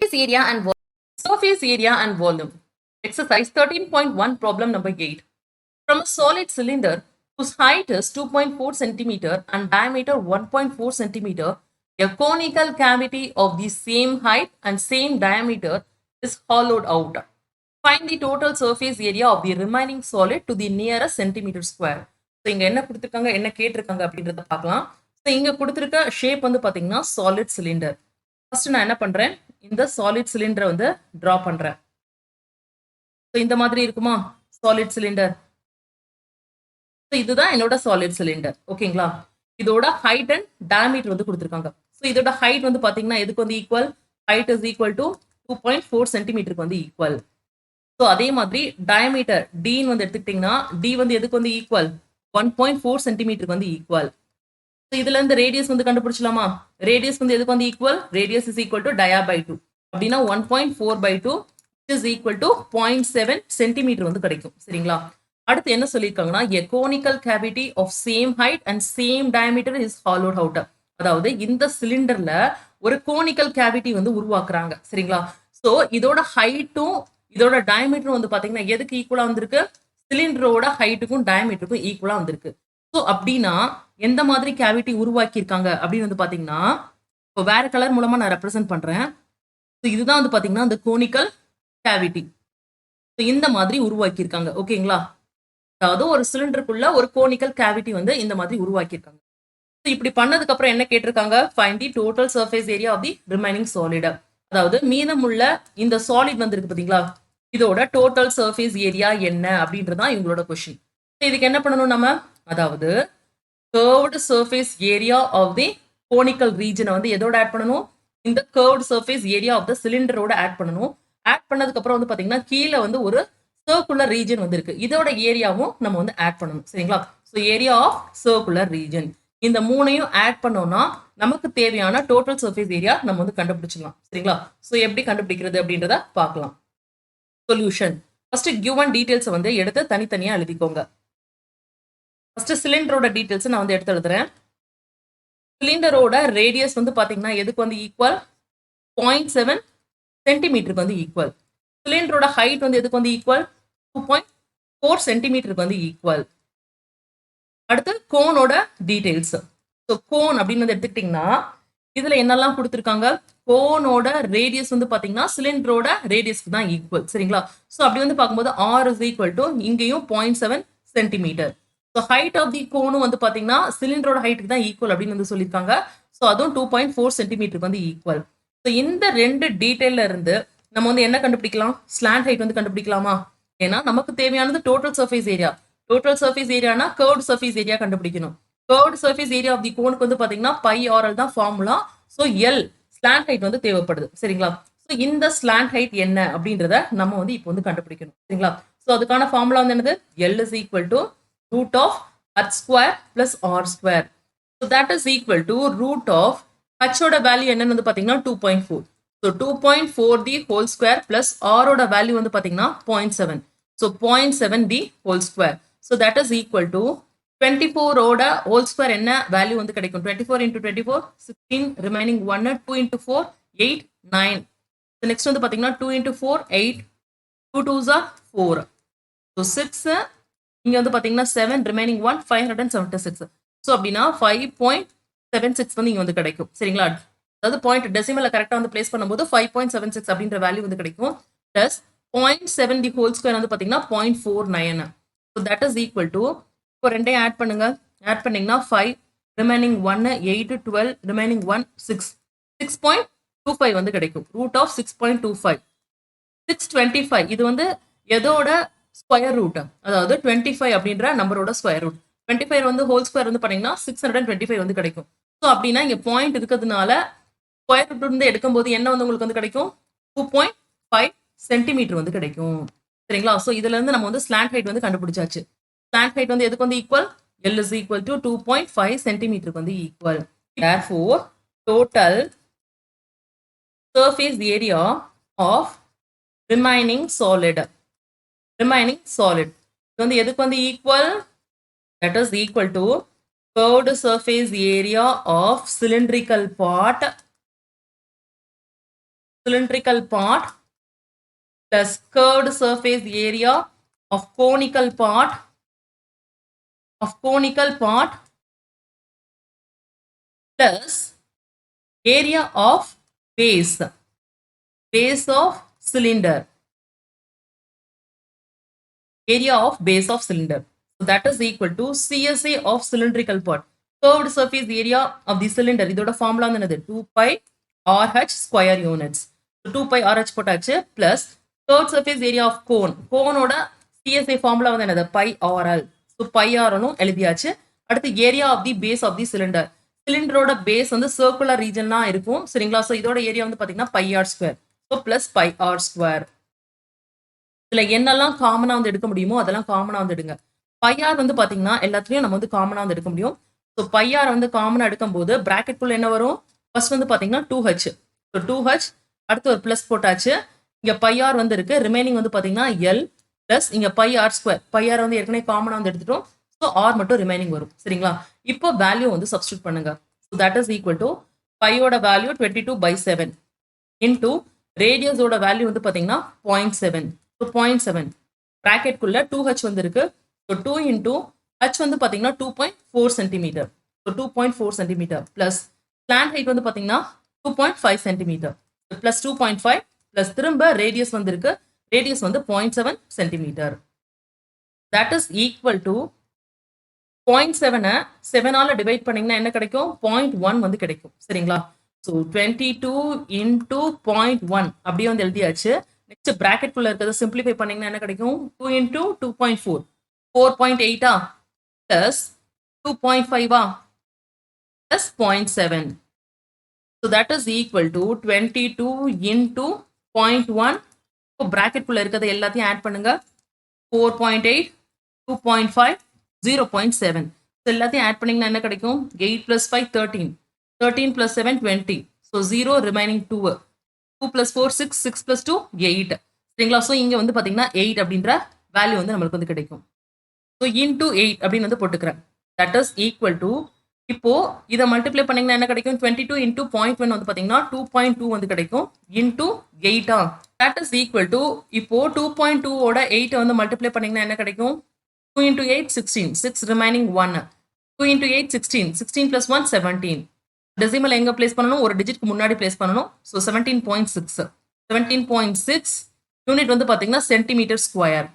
Surface area and volume. Surface area and volume. Exercise 13.1 problem number 8. From a solid cylinder whose height is 2.4 centimeter and diameter 1.4 centimeter, a conical cavity of the same height and same diameter is hollowed out. Find the total surface area of the remaining solid to the nearest centimeter square. So இங்க என்ன கொடுத்திருக்காங்க என்ன கேட்டிருக்காங்க அப்படின்றத பார்க்கலாம். So இங்க கொடுத்திருக்க shape வந்து பாத்தீங்கன்னா solid cylinder. ஃபர்ஸ்ட் நான் என்ன பண்றேன் இந்த solid cylinder வந்து draw பண்றேன். So இந்த மாதிரி இருக்குமா solid cylinder. So இதுதான் என்னோட solid cylinder. ஓகேங்களா? இதோட height and diameter வந்து கொடுத்திருக்காங்க. So இதோட height வந்து பாத்தீங்கன்னா எதுக்கு வந்து equal? Height is equal to 2.4 centimeter வந்து equal. ஸோ அதே மாதிரி டயமீட்டர் டின்னு வந்து எடுத்துக்கிட்டிங்கன்னா டி வந்து எதுக்கு வந்து ஈக்குவல் 1.4 சென்டிமீட்டருக்கு வந்து ஈக்குவல். ஸோ இதுல இருந்து ரேடியஸ் வந்து கண்டுபிடிச்சலாமா? ரேடியஸ் வந்து எதுக்கு வந்து equal? Radius is equal to dia by 2 அப்படின்னா 1.4/2 இஸ் ஈக்குவல் டு 0.7 சென்டிமீட்டர் வந்து கிடைக்கும். சரிங்களா? அடுத்து என்ன சொல்லியிருக்காங்கன்னா a conical cavity of same height and same diameter is hollowed out. அதாவது இந்த சிலிண்டர்ல ஒரு கோனிக்கல் கேவிட்டி வந்து உருவாக்குறாங்க. சரிங்களா? ஸோ இதோட ஹைட்டும் இதோட டயமீட்டரும் வந்து பாத்தீங்கன்னா எதுக்கு ஈக்குவலா வந்திருக்கு? சிலிண்டரோட ஹைட்டுக்கும் டயமீட்டருக்கும் ஈக்குவலா வந்திருக்கு. ஸோ அப்படின்னா எந்த மாதிரி கேவிட்டி உருவாக்கி இருக்காங்க அப்படின்னு வந்து பாத்தீங்கன்னா இப்போ வேற கலர் மூலமா நான் ரெப்ரசென்ட் பண்றேன். ஸோ இதுதான் வந்து பாத்தீங்கன்னா இந்த கோனிக்கல் கேவிட்டி. ஸோ இந்த மாதிரி உருவாக்கி இருக்காங்க. ஓகேங்களா? அதாவது ஒரு சிலிண்டருக்குள்ள ஒரு கோனிக்கல் கேவிட்டி வந்து இந்த மாதிரி உருவாக்கி இருக்காங்க. ஸோ இப்படி பண்ணதுக்கு அப்புறம் என்ன கேட்டிருக்காங்க? Find the total surface area of the remaining solid. அதாவது மீதமுள்ள இந்த சாலிட் வந்து இருக்கு பாத்தீங்களா இதோட டோட்டல் சர்ஃபேஸ் ஏரியா என்ன அப்படின்றதான் இவங்களோட கொஸ்டின். இதுக்கு என்ன பண்ணணும் நம்ம? அதாவது curved surface area of the conical ரீஜனை வந்து எதோட ஆட் பண்ணணும்? இந்த curved surface area of the சிலிண்டரோட ஆட் பண்ணணும். ஆட் பண்ணதுக்கு அப்புறம் வந்து பாத்தீங்கன்னா கீழே வந்து ஒரு சர்க்குலர் ரீஜன் வந்து இருக்கு. இதோட ஏரியாவும் நம்ம வந்து ஆட் பண்ணணும். சரிங்களா? So area of circular region இந்த மூணையும் ஆட் பண்ணோம்னா நமக்கு தேவையான டோட்டல் சர்ஃபேஸ் ஏரியா நம்ம வந்து கண்டுபிடிச்சிடலாம். சரிங்களா? ஸோ எப்படி கண்டுபிடிக்கிறது அப்படின்றத பார்க்கலாம். சொல்யூஷன் ஃபர்ஸ்ட் கிவன் டீடைல்ஸ் வந்து எடுத்து தனித்தனியா எழுதிக்கோங்க. ஃபர்ஸ்ட் சிலிண்டரோட டீடைல்ஸ் நான் வந்து எடுத்து எழுதுறேன். சிலிண்டரோட ரேடியஸ் வந்து பாத்தீங்கன்னா எதுக்கு வந்து ஈக்குவல்? 0.7 சென்டிமீட்டருக்கு வந்து ஈக்குவல். சிலிண்டரோட ஹைட் வந்து எதுக்கு வந்து ஈக்குவல்? 2.4 சென்டிமீட்டருக்கு வந்து ஈக்குவல். அடுத்து கோனோட டீடைல்ஸ். ஸோ கோன் அப்படின்னு வந்து எடுத்துக்கிட்டிங்கன்னா இதுல என்னெல்லாம் கொடுத்துருக்காங்க? கோனோட ரேடியஸ் வந்து பாத்தீங்கன்னா சிலிண்டரோட ரேடியஸ்க்கு தான் ஈக்குவல். சரிங்களா? ஸோ அப்படி வந்து பார்க்கும்போது ஆர் இஸ் ஈக்குவல் டு இங்கேயும் 0.7 centimetre. So height of the கோனும் வந்து பாத்தீங்கன்னா சிலிண்டரோட ஹைட்டுக்கு தான் ஈக்குவல் அப்படின்னு வந்து சொல்லியிருக்காங்க. ஸோ அதுவும் 2.4 சென்டிமீட்டருக்கு வந்து ஈக்குவல். ஸோ இந்த ரெண்டு டீடைல்ல இருந்து நம்ம வந்து என்ன கண்டுபிடிக்கலாம்? ஸ்லாண்ட் ஹைட் வந்து கண்டுபிடிக்கலாமா? ஏன்னா நமக்கு தேவையானது total surface area. Total surface ஏரியானா கர்வ்டு சர்ஃபேஸ் ஏரியா கண்டுபிடிக்கணும். Curved surface area of the கோனுக்கு வந்து பாத்தீங்கன்னா பை ஆர்எல் தான் formula. So L slant height வந்து தேவைப்படுது. சரிங்களா? ஸோ இந்த ஸ்லாண்ட் ஹைட் என்ன அப்படின்றத நம்ம வந்து இப்போ வந்து கண்டுபிடிக்கணும். சரிங்களா? ஸோ அதுக்கான ஃபார்முலா வந்து என்னது? L is equal to root of H square plus R square. So that is equal to root of ஹச்சோட வேல்யூ என்னன்னு வந்து பாத்தீங்கன்னா 2.4. So 2.4 the whole square plus ஆரோட வேல்யூ வந்து பாத்தீங்கன்னா 0.7. So 0.7 the whole square. So that is equal to 24 ஓட whole square என்ன value வந்து கிடைக்கும்? 24 into 24 16 remaining 1 2 into 4 8 9. So next வந்து பாத்தீங்கன்னா 2 into 4 8 2 2s are 4. So 6 இங்க வந்து பாத்தீங்கன்னா 7 remaining 1 576. So அப்படின்னா 5.76 வந்து இங்க வந்து கிடைக்கும். சரிங்களா? அதாவது பாயிண்ட் டெசிமல்ல கரெக்டா வந்து பிளேஸ் பண்ணும்போது 5.76 அப்படின்ற வேல்யூ வந்து கிடைக்கும். பிளஸ் 0.7 தி ஹோல் ஸ்கொயர் வந்து பாத்தீங்கன்னா 0.49. So that is equal to இப்போ ரெண்டையும் ஆட் பண்ணுங்க. ஆட் பண்ணீங்கன்னா 5 ரிமைனிங் 1 8 12 ரிமைனிங் 1 6 6.25 வந்து கிடைக்கும். ரூட் ஆஃப் 6.25 625 இது வந்து எதோட ஸ்கொயர் ரூட்? அதாவது 25 அப்படின்ற நம்பரோட ஸ்கொயர் ரூட். 25 வந்து ஹோல் ஸ்கொயர் வந்து பண்ணீங்கன்னா 625 வந்து கிடைக்கும். ஸோ அப்படின்னா இங்க பாயிண்ட் இருக்கிறதுனால ஸ்கொயர் ரூட் வந்து எடுக்கும்போது என்ன வந்து உங்களுக்கு வந்து கிடைக்கும்? 2.5 சென்டிமீட்டர் வந்து கிடைக்கும். சரிங்களா? ஸோ இதுல இருந்து நம்ம வந்து ஸ்லாண்ட் ஹைட் வந்து கண்டுபிடிச்சாச்சு. ஸ்லாண்ட் ஹைட் வந்து எதுக்கு வந்து equal? L is equal to 2.5 சென்டிமீட்டருக்கு வந்து equal. Therefore total surface area of remaining solid இது வந்து எதுக்கு வந்து equal? That is equal to curved surface area of cylindrical part cylindrical part plus curved surface area of conical part plus area of base of cylinder, area of base of cylinder. So that is equal to CSA of cylindrical part, curved surface area of the cylinder. இதோட formula வந்து என்னது 2 pi RH square units. So 2 pi RH போட்டாச்சு plus curved surface area of cone. கோனோட CSA formula வந்து என்னது pi RL. So pi RL எழுதியாச்சு. அடுத்து area of the base of the cylinder. சிலிண்டரோட base வந்து சர்க்குலர் ரீஜன்னா இருக்கும் சரிங்களா. ஸோ இதோட ஏரியா வந்து பார்த்தீங்கன்னா pi R square. So plus pi R square. இதில் என்னெல்லாம் காமனாக வந்து எடுக்க முடியுமோ அதெல்லாம் காமனாக வந்து எடுங்க. பையார் வந்து பார்த்தீங்கன்னா எல்லாத்துலேயும் நம்ம வந்து காமனாக வந்து எடுக்க முடியும். ஸோ பையார் வந்து காமனாக எடுக்கும்போது ப்ராக்கெட்குள்ள என்ன வரும், ஃபர்ஸ்ட் வந்து பார்த்தீங்கன்னா 2H. ஸோ 2H அடுத்து ஒரு ப்ளஸ் போட்டாச்சு. இங்கே பையார் வந்து இருக்கு, ரிமைனிங் வந்து பார்த்தீங்கன்னா எல் ப்ளஸ் இங்கே பை ஆர் ஸ்கொயர். பையார் வந்து ஏற்கனவே காமனாக வந்து எடுத்துட்டோம். ஸோ ஆர் மட்டும் ரிமைனிங் வரும் சரிங்களா. இப்போ வேல்யூ வந்து சப்ஸ்டியூட் பண்ணுங்க. So that is equal to பையோட வேல்யூ 22/7 இன்டூ ரேடியஸோட வேல்யூ வந்து பார்த்தீங்கன்னா 0.7. ஸோ 0.7 ப்ராக்கெட்குள்ள 2H வந்து இருக்கு. ஸோ 2 இன்டூ H வந்து பார்த்தீங்கன்னா 2.4 centimetre. So 2.4 centimetre plus slant height வந்து பார்த்தீங்கன்னா 2.5 சென்டிமீட்டர் ப்ளஸ் 2.5 ப்ளஸ் திரும்ப ரேடியஸ் வந்து இருக்கு. ரேடியஸ் வந்து 0.7 centimetre. That is equal to 0.7 7ஆல டிவைட் பண்ணீங்கன்னா என்ன கிடைக்கும், 0.1 வந்து கிடைக்கும் சரிங்களா. ஸோ 22 இன்டூ 0.1 அப்படியே வந்து எழுதியாச்சு. நெக்ஸ்ட் ப்ராக்கெட்குள்ள இருக்கிறத சிம்பிளிஃபை பண்ணீங்கன்னா என்ன கிடைக்கும், 2 into 2.4 4.8 plus 2.5 plus 0.7. So that is equal to 22 into 0.1. இப்போ ப்ராக்கெட்குள்ள இருக்கிறத எல்லாத்தையும் ஆட் பண்ணுங்க. 4.8 2.5 0.7. ஸோ எல்லாத்தையும் ஆட் பண்ணீங்கன்னா என்ன கிடைக்கும், 8 + 5 13 13 + 7 20. ஸோ 0 ரிமைனிங் 2 2 + 4 6 6 + 2 8 சரிங்களா. ஸோ இங்கே வந்து பார்த்தீங்கன்னா 8 அப்படின்ற வேல்யூ வந்து நம்மளுக்கு வந்து கிடைக்கும். ஸோ இன்டூ 8 அப்படின்னு வந்து போட்டுக்கிறேன். தட் இஸ் ஈக்குவல் டு இப்போ இதை மல்டிப்ளை பண்ணீங்கன்னா என்ன கிடைக்கும், 22 இன்டூ 0.1 வந்து பார்த்தீங்கன்னா 2.2 வந்து கிடைக்கும் into 8. That is equal to இப்போ 2.2 ஓட 8 வந்து மல்டிப்ளை பண்ணீங்கன்னா என்ன கிடைக்கும், 2 into 8 16 6 remaining 1 2 into 8 16 16 plus 1 17. Decimal எங்க பிளேஸ் பண்ணணும், ஒரு டிஜிட்க்கு முன்னாடி பிளேஸ் பண்ணணும். ஸோ 17.6 யூனிட் வந்து பார்த்தீங்கன்னா சென்டிமீட்டர் ஸ்கொயர்.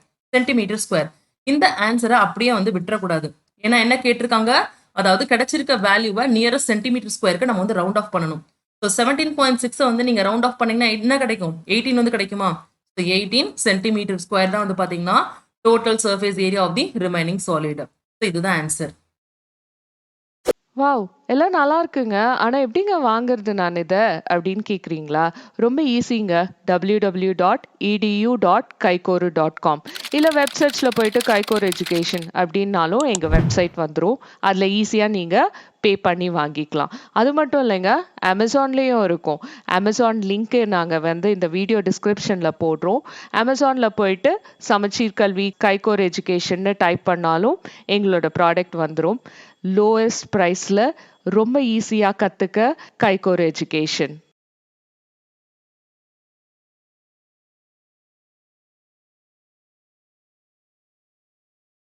இந்த ஆன்சரை அப்படியே வந்து விட்டுறக்கூடாது. ஏன்னா என்ன கேட்டிருக்காங்க, அதாவது கிடைச்சிருக்க வேல்யூவை நியரஸ்ட் சென்டிமீட்டர் ஸ்கொயருக்கு நம்ம வந்து ரவுண்ட் ஆஃப் பண்ணணும். ஸோ 17.6 வந்து நீங்க ரவுண்ட் ஆஃப் பண்ணீங்கன்னா என்ன கிடைக்கும், 18 வந்து கிடைக்குமா. ஸோ 18 சென்டிமீட்டர் ஸ்கொயர் தான் வந்து பார்த்தீங்கன்னா total surface area of the remaining solid. So இதுதான் ஆன்சர். வாவ்! எல்லாம் நல்லா இருக்குங்க. ஆனா எப்படிங்க வாங்குறது நான் இத அப்படின்னு கேக்குறீங்களா? ரொம்ப ஈஸிங்க. www.edu.kaikoru.com இல்ல வெப்சைட்ஸ்ல போயிட்டு கைகோர் எஜுகேஷன் அப்படின்னாலும் எங்க வெப்சைட் வந்துரும். அதுல ஈஸியா நீங்க பே பண்ணி வாங்கிக்கலாம். அது மட்டும் இல்லைங்க, அமேசான்லயும் இருக்கும். அமேசான் லிங்க் நாங்க வந்து இந்த வீடியோ டிஸ்கிரிப்ஷன்ல போடுறோம். அமேசான்ல போயிட்டு சமச்சீர் கல்வி கைகோர் எஜுகேஷன்னு டைப் பண்ணாலும் எங்களோட ப்ராடக்ட் வந்துரும். லோவஸ்ட் ப்ரைஸ்ல ரொம்ப ஈஸியா கத்துக்க கைகோர் எஜுகேஷன்.